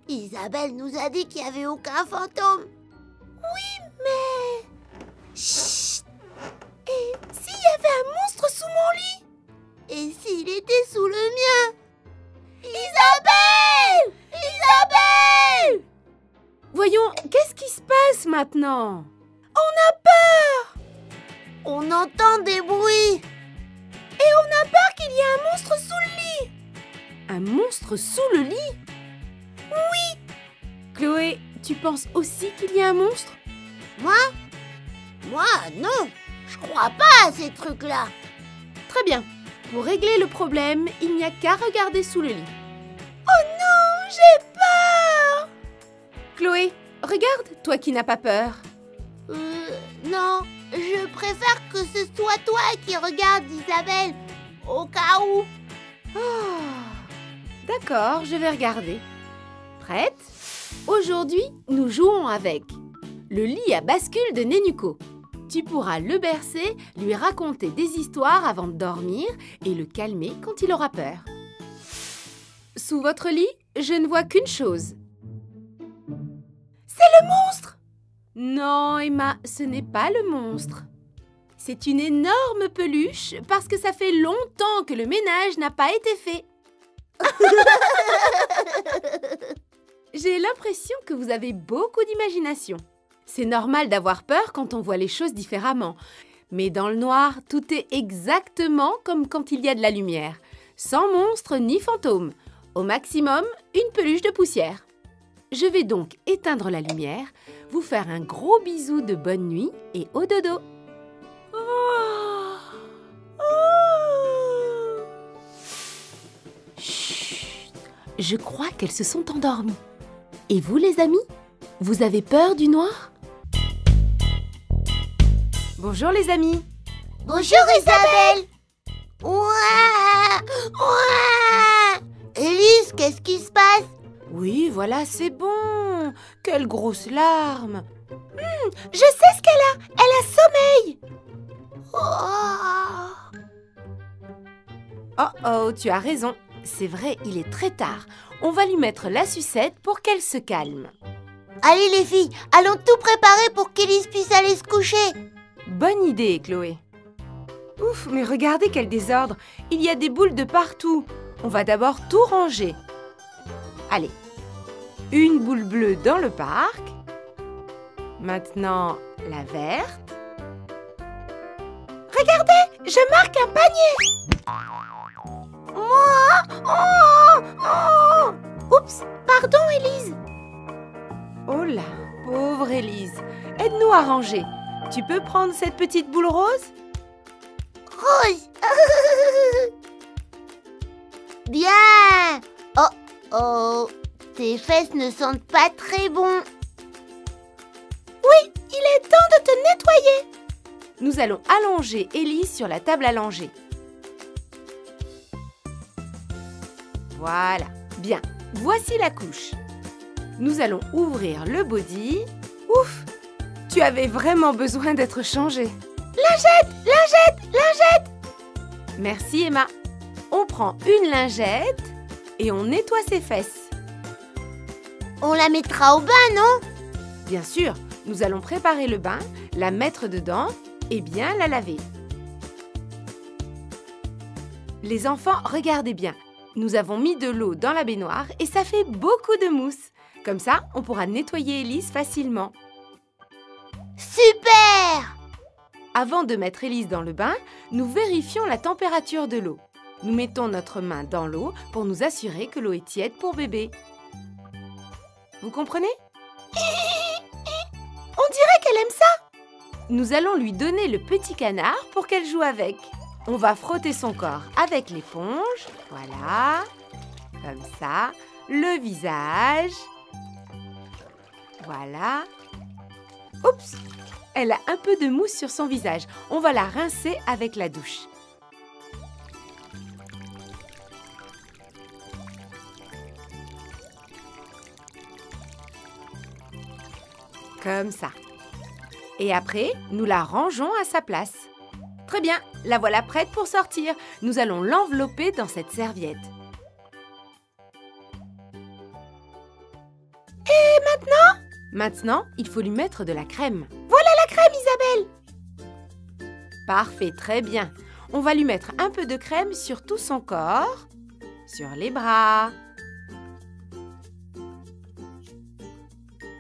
Isabelle nous a dit qu'il n'y avait aucun fantôme. Oui, mais... Chut! Et s'il y avait un monstre sous mon lit? Et s'il était sous le mien? Isabelle! Isabelle! Voyons, qu'est-ce qui se passe maintenant? On a peur! On entend des bruits. Et on a peur qu'il y ait un monstre sous le lit. Un monstre sous le lit? Oui. Chloé, tu penses aussi qu'il y a un monstre? Moi, non. Je crois pas à ces trucs-là. Très bien. Pour régler le problème, il n'y a qu'à regarder sous le lit. Oh non, j'ai peur! Chloé, regarde, toi qui n'as pas peur. Non, je préfère que ce soit toi qui regardes, Isabelle, au cas où. Oh, d'accord, je vais regarder. Prête? Aujourd'hui, nous jouons avec le lit à bascule de Nenuco. Tu pourras le bercer, lui raconter des histoires avant de dormir et le calmer quand il aura peur. Sous votre lit, je ne vois qu'une chose. C'est le monstre! Non, Emma, ce n'est pas le monstre. C'est une énorme peluche parce que ça fait longtemps que le ménage n'a pas été fait. J'ai l'impression que vous avez beaucoup d'imagination. C'est normal d'avoir peur quand on voit les choses différemment. Mais dans le noir, tout est exactement comme quand il y a de la lumière. Sans monstre ni fantôme. Au maximum, une peluche de poussière. Je vais donc éteindre la lumière, vous faire un gros bisou de bonne nuit et au dodo. Chut, je crois qu'elles se sont endormies. Et vous les amis, vous avez peur du noir? Bonjour les amis. Bonjour Isabelle. Ouah, ouah. Élise, qu'est-ce qui se passe? Oui, voilà, c'est bon. Quelle grosse larme. Je sais ce qu'elle a. Elle a sommeil. Oh oh, tu as raison. C'est vrai, il est très tard. On va lui mettre la sucette pour qu'elle se calme. Allez les filles, allons tout préparer pour qu'Élise puisse aller se coucher. Bonne idée, Chloé. Ouf, mais regardez quel désordre. Il y a des boules de partout. On va d'abord tout ranger. Allez, une boule bleue dans le parc. Maintenant, la verte. Regardez, je marque un panier. Oups, pardon, Élise. Oh là, pauvre Élise. Aide-nous à ranger. Tu peux prendre cette petite boule rose? Rose. Bien. Oh, oh, tes fesses ne sentent pas très bon. Oui, il est temps de te nettoyer. Nous allons allonger Élise sur la table à langer. Voilà, bien, voici la couche. Nous allons ouvrir le body. Ouf, tu avais vraiment besoin d'être changée. Lingette, lingette, lingette. Merci Emma. On prend une lingette et on nettoie ses fesses. On la mettra au bain, non? Bien sûr, nous allons préparer le bain, la mettre dedans et bien la laver. Les enfants, regardez bien. Nous avons mis de l'eau dans la baignoire et ça fait beaucoup de mousse. Comme ça, on pourra nettoyer Élise facilement. Super! Avant de mettre Élise dans le bain, nous vérifions la température de l'eau. Nous mettons notre main dans l'eau pour nous assurer que l'eau est tiède pour bébé. Vous comprenez? On dirait qu'elle aime ça! Nous allons lui donner le petit canard pour qu'elle joue avec. On va frotter son corps avec l'éponge. Voilà. Comme ça. Le visage. Voilà. Oups! Elle a un peu de mousse sur son visage. On va la rincer avec la douche. Comme ça. Et après, nous la rangeons à sa place. Très bien, la voilà prête pour sortir. Nous allons l'envelopper dans cette serviette. Et maintenant? Maintenant, il faut lui mettre de la crème. Voilà la crème, Isabelle! Parfait, très bien. On va lui mettre un peu de crème sur tout son corps, sur les bras.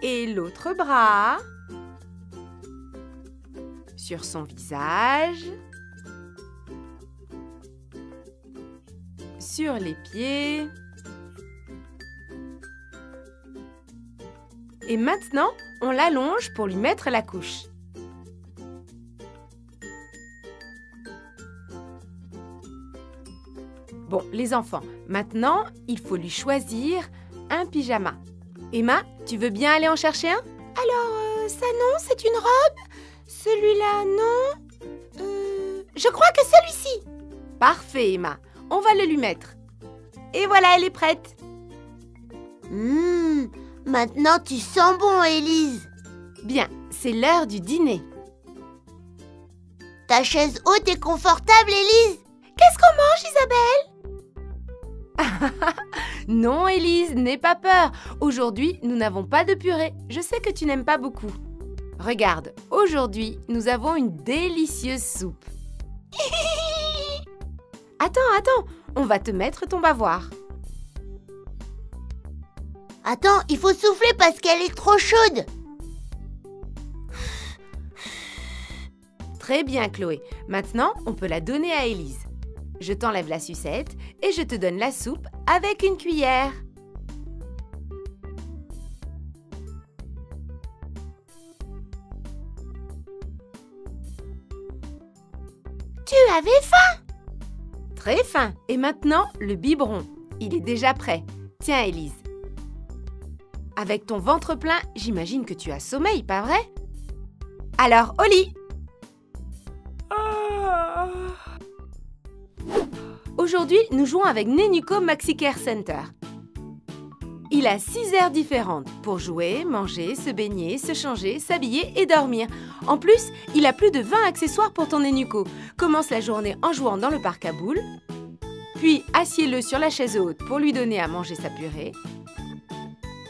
Et l'autre bras. Sur son visage. Sur les pieds. Et maintenant, on l'allonge pour lui mettre la couche. Bon, les enfants, maintenant, il faut lui choisir un pyjama. Emma, tu veux bien aller en chercher un? Alors, ça non, c'est une robe. Celui-là, non. Je crois que celui-ci. Parfait, Emma. On va le lui mettre. Et voilà, elle est prête. Maintenant tu sens bon, Élise. Bien, c'est l'heure du dîner. Ta chaise haute est confortable, Élise? Qu'est-ce qu'on mange, Isabelle? Non, Élise, n'aie pas peur. Aujourd'hui, nous n'avons pas de purée. Je sais que tu n'aimes pas beaucoup. Regarde, aujourd'hui, nous avons une délicieuse soupe. Attends, on va te mettre ton bavoir. Attends, il faut souffler parce qu'elle est trop chaude. Très bien, Chloé. Maintenant, on peut la donner à Élise. Je t'enlève la sucette et je te donne la soupe avec une cuillère. Tu avais faim? Très fin. Et maintenant, le biberon. Il est déjà prêt. Tiens, Élise. Avec ton ventre plein, j'imagine que tu as sommeil, pas vrai? Alors, au lit. Aujourd'hui, nous jouons avec Nenuco Maxi Care Center. Il a 6 aires différentes pour jouer, manger, se baigner, se changer, s'habiller et dormir. En plus, il a plus de 20 accessoires pour ton Nenuco. Commence la journée en jouant dans le parc à boules. Puis, assieds-le sur la chaise haute pour lui donner à manger sa purée.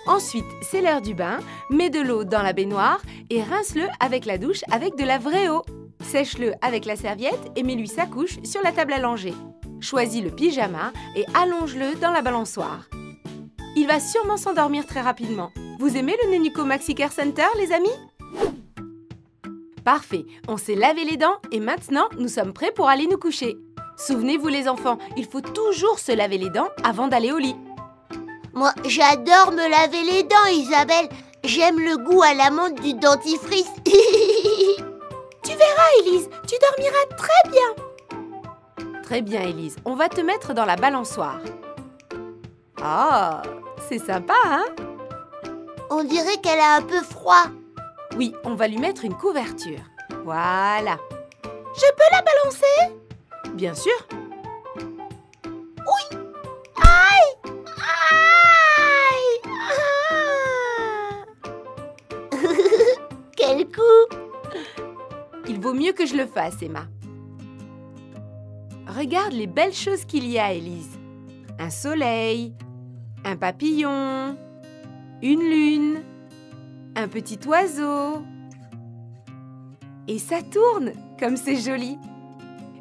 Ensuite, c'est l'heure du bain. Mets de l'eau dans la baignoire et rince-le avec la douche avec de la vraie eau. Sèche-le avec la serviette et mets-lui sa couche sur la table à langer. Choisis le pyjama et allonge-le dans la balançoire. Il va sûrement s'endormir très rapidement. Vous aimez le Nenuco Maxi Care Center, les amis? Parfait, on s'est lavé les dents et maintenant, nous sommes prêts pour aller nous coucher. Souvenez-vous les enfants, il faut toujours se laver les dents avant d'aller au lit. Moi, j'adore me laver les dents, Isabelle. J'aime le goût à l'amande du dentifrice. Tu verras, Élise, tu dormiras très bien. Très bien, Élise, on va te mettre dans la balançoire. Ah, c'est sympa, hein? On dirait qu'elle a un peu froid. Oui, on va lui mettre une couverture. Voilà. Je peux la balancer? Bien sûr. Oui. Aïe! Aïe! Ah. Quel coup! Il vaut mieux que je le fasse, Emma. Regarde les belles choses qu'il y a, Élise. Un soleil, un papillon, une lune, un petit oiseau. Et ça tourne, comme c'est joli.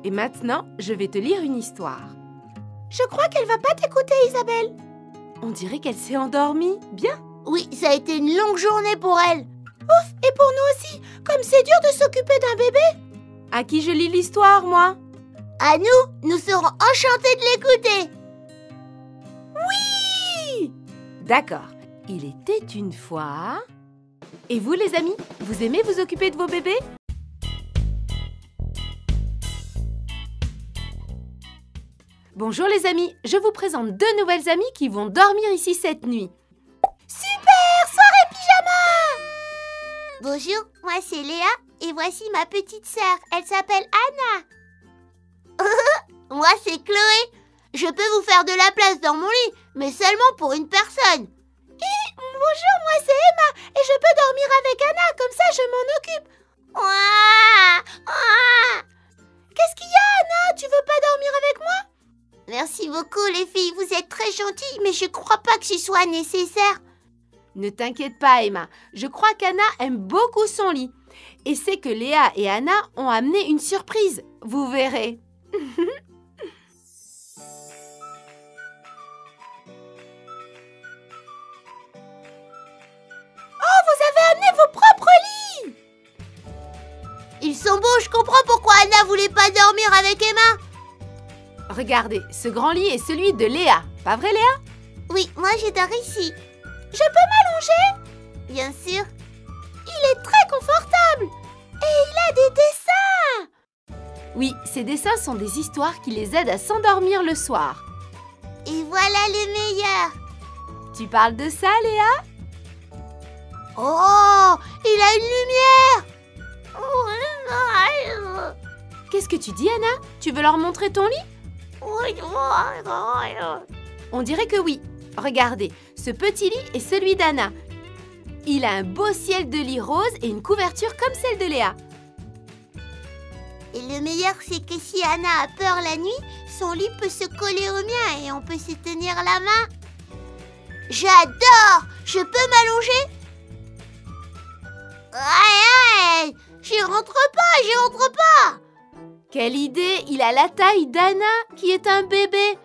Et maintenant, je vais te lire une histoire. Je crois qu'elle va pas t'écouter, Isabelle. On dirait qu'elle s'est endormie. Bien. Oui, ça a été une longue journée pour elle. Ouf, et pour nous aussi, comme c'est dur de s'occuper d'un bébé. À qui je lis l'histoire, moi? À nous serons enchantés de l'écouter. Oui! D'accord. Il était une fois... Et vous, les amis, vous aimez vous occuper de vos bébés? Bonjour les amis, je vous présente 2 nouvelles amies qui vont dormir ici cette nuit. Super! Soirée pyjama! Bonjour, moi c'est Léa et voici ma petite sœur. Elle s'appelle Anna. Moi c'est Chloé. Je peux vous faire de la place dans mon lit, mais seulement pour une personne. Bonjour, moi c'est Emma et je peux dormir avec Anna, comme ça je m'en occupe. Ouah, ouah. Qu'est-ce qu'il y a, Anna? Tu veux pas dormir avec moi? Merci beaucoup les filles, vous êtes très gentilles, mais je crois pas que ce soit nécessaire. Ne t'inquiète pas, Emma. Je crois qu'Anna aime beaucoup son lit. Et c'est que Léa et Anna ont amené une surprise. Vous verrez. Oh, vous avez amené vos propres lits! Ils sont beaux, je comprends pourquoi Anna voulait pas dormir avec Emma. Regardez, ce grand lit est celui de Léa. Pas vrai, Léa? Oui, moi je dors ici. Je peux m'allonger? Bien sûr. Il est très confortable. Et il a des dessins. Oui, ces dessins sont des histoires qui les aident à s'endormir le soir. Et voilà les meilleurs. Tu parles de ça, Léa? Oh, il a une lumière. Qu'est-ce que tu dis, Anna? Tu veux leur montrer ton lit? On dirait que oui. Regardez, ce petit lit est celui d'Anna. Il a un beau ciel de lit rose et une couverture comme celle de Léa. Et le meilleur, c'est que si Anna a peur la nuit, son lit peut se coller au mien et on peut se tenir la main. J'adore! Je peux m'allonger? Aïe, aïe! J'y rentre pas! Quelle idée! Il a la taille d'Anna, qui est un bébé.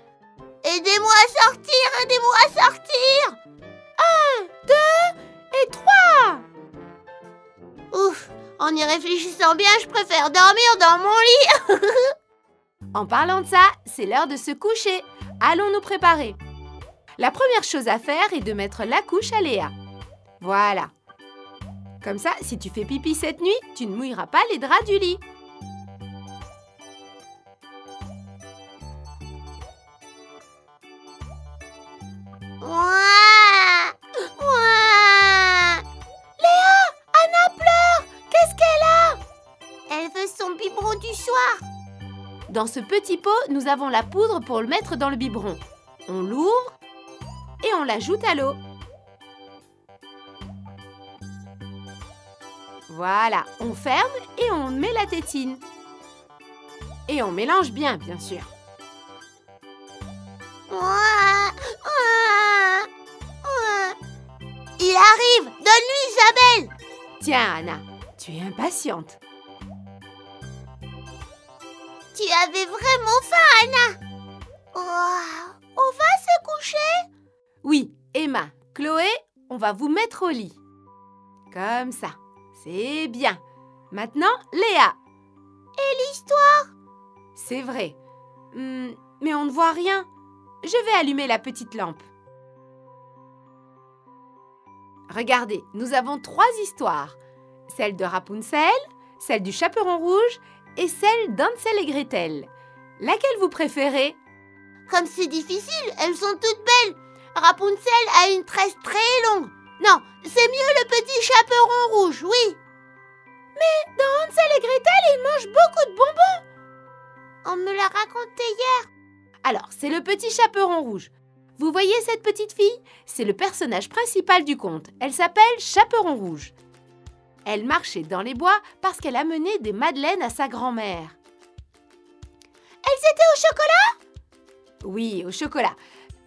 Aidez-moi à sortir! 1, 2 et 3! Ouf! En y réfléchissant bien, je préfère dormir dans mon lit. En parlant de ça, c'est l'heure de se coucher. Allons nous préparer. La première chose à faire est de mettre la couche à Léa. Voilà. Comme ça, si tu fais pipi cette nuit, tu ne mouilleras pas les draps du lit. Dans ce petit pot, nous avons la poudre pour le mettre dans le biberon. On l'ouvre et on l'ajoute à l'eau. Voilà, on ferme et on met la tétine. Et on mélange bien, bien sûr. Il arrive! Donne-lui, Isabelle! Tiens, Anna, tu es impatiente. Tu avais vraiment faim, Anna! On va se coucher? Oui, Emma, Chloé, on va vous mettre au lit. Comme ça, c'est bien. Maintenant, Léa. Et l'histoire? C'est vrai. Mais on ne voit rien. Je vais allumer la petite lampe. Regardez, nous avons 3 histoires. Celle de Rapunzel, celle du Chaperon rouge et celle d'Hansel et Gretel. Laquelle vous préférez? Comme c'est difficile, elles sont toutes belles. Rapunzel a une tresse très longue. Non, c'est mieux le petit Chaperon rouge, oui. Mais dans Hansel et Gretel, ils mangent beaucoup de bonbons. On me l'a raconté hier. Alors, c'est le petit Chaperon rouge. Vous voyez cette petite fille? C'est le personnage principal du conte. Elle s'appelle Chaperon rouge. Elle marchait dans les bois parce qu'elle amenait des madeleines à sa grand-mère. Elles étaient au chocolat? Oui, au chocolat.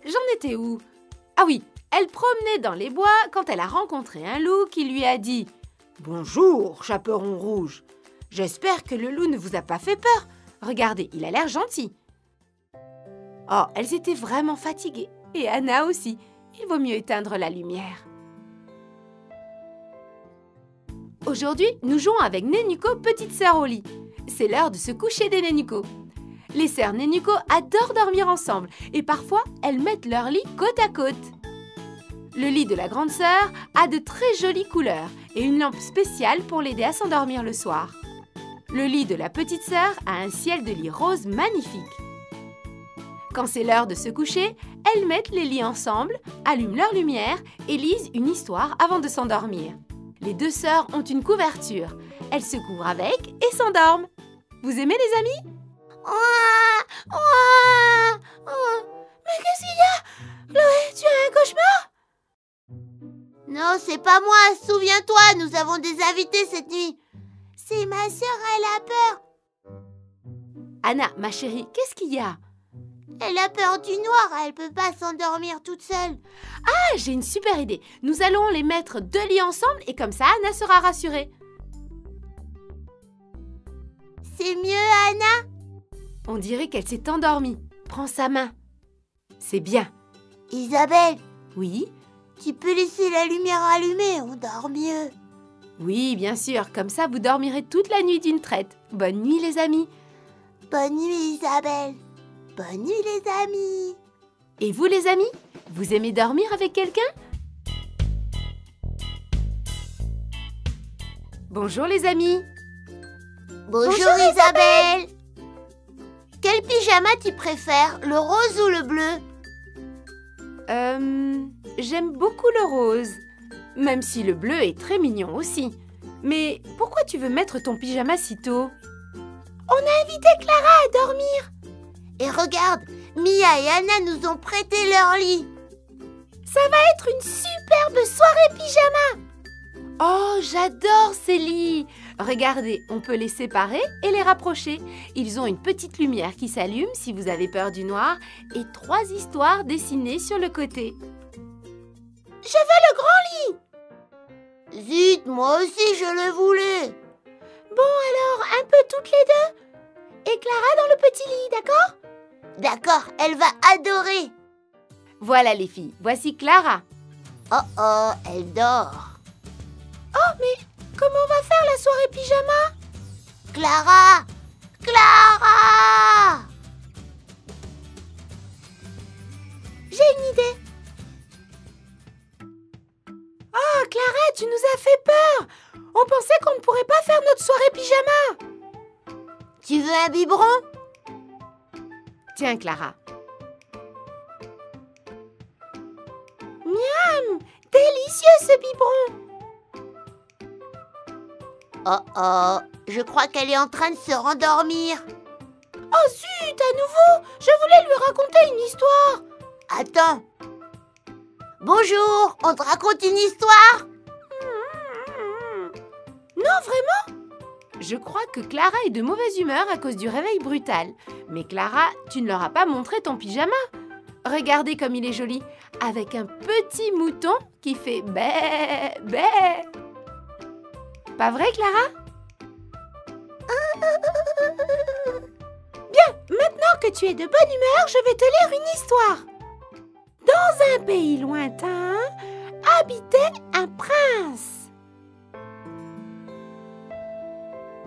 J'en étais où? Ah oui, elle promenait dans les bois quand elle a rencontré un loup qui lui a dit « Bonjour, Chaperon rouge. J'espère que le loup ne vous a pas fait peur. Regardez, il a l'air gentil. » Oh, elles étaient vraiment fatiguées. Et Anna aussi. Il vaut mieux éteindre la lumière. Aujourd'hui, nous jouons avec Nénuco, petite sœur au lit. C'est l'heure de se coucher des Nénuco. Les sœurs Nénuco adorent dormir ensemble et parfois, elles mettent leur lit côte à côte. Le lit de la grande sœur a de très jolies couleurs et une lampe spéciale pour l'aider à s'endormir le soir. Le lit de la petite sœur a un ciel de lit rose magnifique. Quand c'est l'heure de se coucher, elles mettent les lits ensemble, allument leur lumière et lisent une histoire avant de s'endormir. Les 2 sœurs ont une couverture. Elles se couvrent avec et s'endorment. Vous aimez les amis? Mais qu'est-ce qu'il y a? Chloé, tu as un cauchemar? Non, c'est pas moi. Souviens-toi, nous avons des invités cette nuit. C'est ma sœur, elle a peur. Anna, ma chérie, qu'est-ce qu'il y a? Elle a peur du noir, elle peut pas s'endormir toute seule. Ah, j'ai une super idée. Nous allons les mettre 2 lits ensemble et comme ça, Anna sera rassurée. C'est mieux, Anna? On dirait qu'elle s'est endormie. Prends sa main. C'est bien. Isabelle, Oui? tu peux laisser la lumière allumée, on dort mieux. Oui, bien sûr. Comme ça, vous dormirez toute la nuit d'une traite. Bonne nuit, les amis. Bonne nuit, Isabelle. Bonne nuit, les amis. Et vous, les amis? Vous aimez dormir avec quelqu'un? Bonjour, les amis. Bonjour, Isabelle. Quel pyjama tu préfères, le rose ou le bleu? J'aime beaucoup le rose. Même si le bleu est très mignon aussi. Mais pourquoi tu veux mettre ton pyjama si tôt? On a invité Clara à dormir. Et regarde, Mia et Anna nous ont prêté leur lit. Ça va être une superbe soirée pyjama. Oh, j'adore ces lits! Regardez, on peut les séparer et les rapprocher. Ils ont une petite lumière qui s'allume si vous avez peur du noir et 3 histoires dessinées sur le côté. Je veux le grand lit. Zut, moi aussi je le voulais. Bon alors, un peu toutes les 2. Et Clara dans le petit lit, d'accord? D'accord, elle va adorer. Voilà les filles, voici Clara. Oh, elle dort. Oh, mais comment on va faire la soirée pyjama? Clara! Clara! J'ai une idée. Oh, Clara, tu nous as fait peur! On pensait qu'on ne pourrait pas faire notre soirée pyjama. Tu veux un biberon? Tiens, Clara. Miam! Délicieux ce biberon! Oh, je crois qu'elle est en train de se rendormir. Oh zut, à nouveau! Je voulais lui raconter une histoire. Attends. Bonjour, on te raconte une histoire? Non, vraiment? Je crois que Clara est de mauvaise humeur à cause du réveil brutal. Mais Clara, tu ne leur as pas montré ton pyjama. Regardez comme il est joli, avec un petit mouton qui fait bé, bé. Pas vrai, Clara? Bien, maintenant que tu es de bonne humeur, je vais te lire une histoire. Dans un pays lointain, habitait un prince.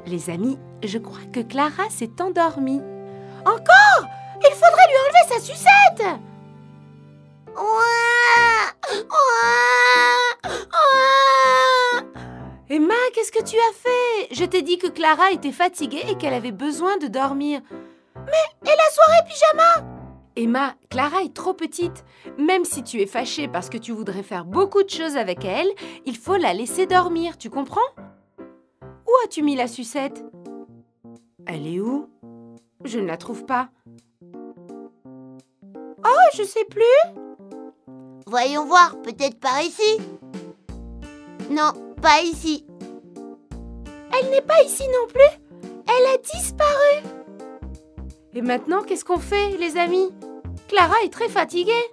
Les amis, je crois que Clara s'est endormie. Encore? Il faudrait lui enlever sa sucette! Emma, qu'est-ce que tu as fait? Je t'ai dit que Clara était fatiguée et qu'elle avait besoin de dormir. Mais, et la soirée pyjama? Emma, Clara est trop petite. Même si tu es fâchée parce que tu voudrais faire beaucoup de choses avec elle, il faut la laisser dormir, tu comprends? Où as-tu mis la sucette? Elle est où? Je ne la trouve pas. Oh, je sais plus. Voyons voir, peut-être par ici. Non, pas ici. Elle n'est pas ici non plus. Elle a disparu. Et maintenant, qu'est-ce qu'on fait, les amis? Clara est très fatiguée.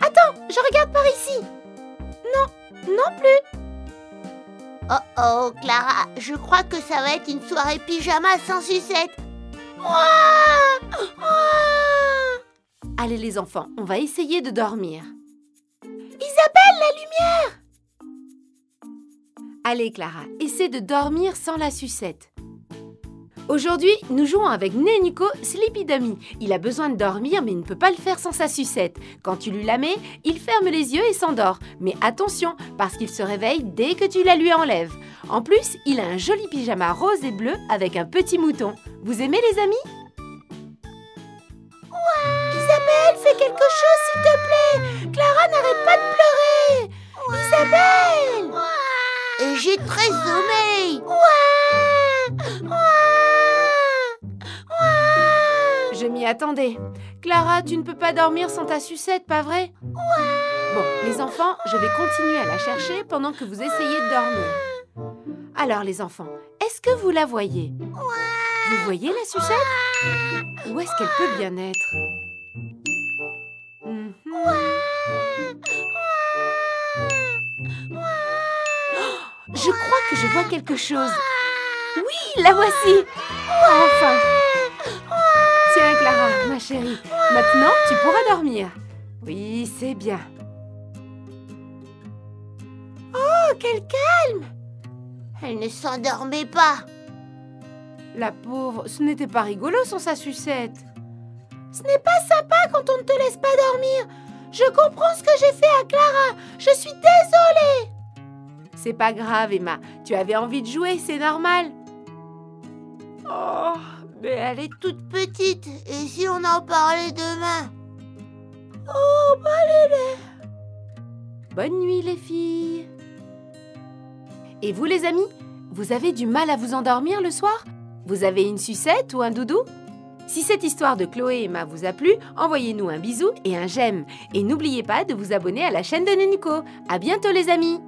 Attends, je regarde par ici. Non, non plus. Oh oh, Clara, je crois que ça va être une soirée pyjama sans sucette. Allez les enfants, on va essayer de dormir. Isabelle, la lumière! Allez Clara, essaie de dormir sans la sucette. Aujourd'hui, nous jouons avec Nénuco Sleepy Dummy. Il a besoin de dormir, mais il ne peut pas le faire sans sa sucette. Quand tu lui la mets, il ferme les yeux et s'endort. Mais attention, parce qu'il se réveille dès que tu la lui enlèves. En plus, il a un joli pyjama rose et bleu avec un petit mouton. Vous aimez les amis? Isabelle, fais quelque chose s'il te plaît. Clara n'arrête pas de pleurer. Isabelle! Et j'ai très sommeil. Je m'y attendais. Clara, tu ne peux pas dormir sans ta sucette, pas vrai? Bon, les enfants, je vais continuer à la chercher pendant que vous essayez de dormir. Alors les enfants, est-ce que vous la voyez? Vous voyez la sucette? Où est-ce qu'elle peut bien être? Je crois que je vois quelque chose. Oui, la voici. Enfin. Tiens, Clara, ma chérie. Maintenant, tu pourras dormir. Oui, c'est bien. Oh, quel calme! Elle ne s'endormait pas. La pauvre, ce n'était pas rigolo sans sa sucette. Ce n'est pas sympa quand on ne te laisse pas dormir. Je comprends ce que j'ai fait à Clara. Je suis désolée. C'est pas grave, Emma. Tu avais envie de jouer, c'est normal. Oh, mais elle est toute Petite, et si on en parlait demain? Oh, allez. Bonne nuit, les filles. Et vous, les amis, vous avez du mal à vous endormir le soir? Vous avez une sucette ou un doudou? Si cette histoire de Chloé et Emma vous a plu, envoyez-nous un bisou et un j'aime. Et n'oubliez pas de vous abonner à la chaîne de Nénuco. À bientôt, les amis.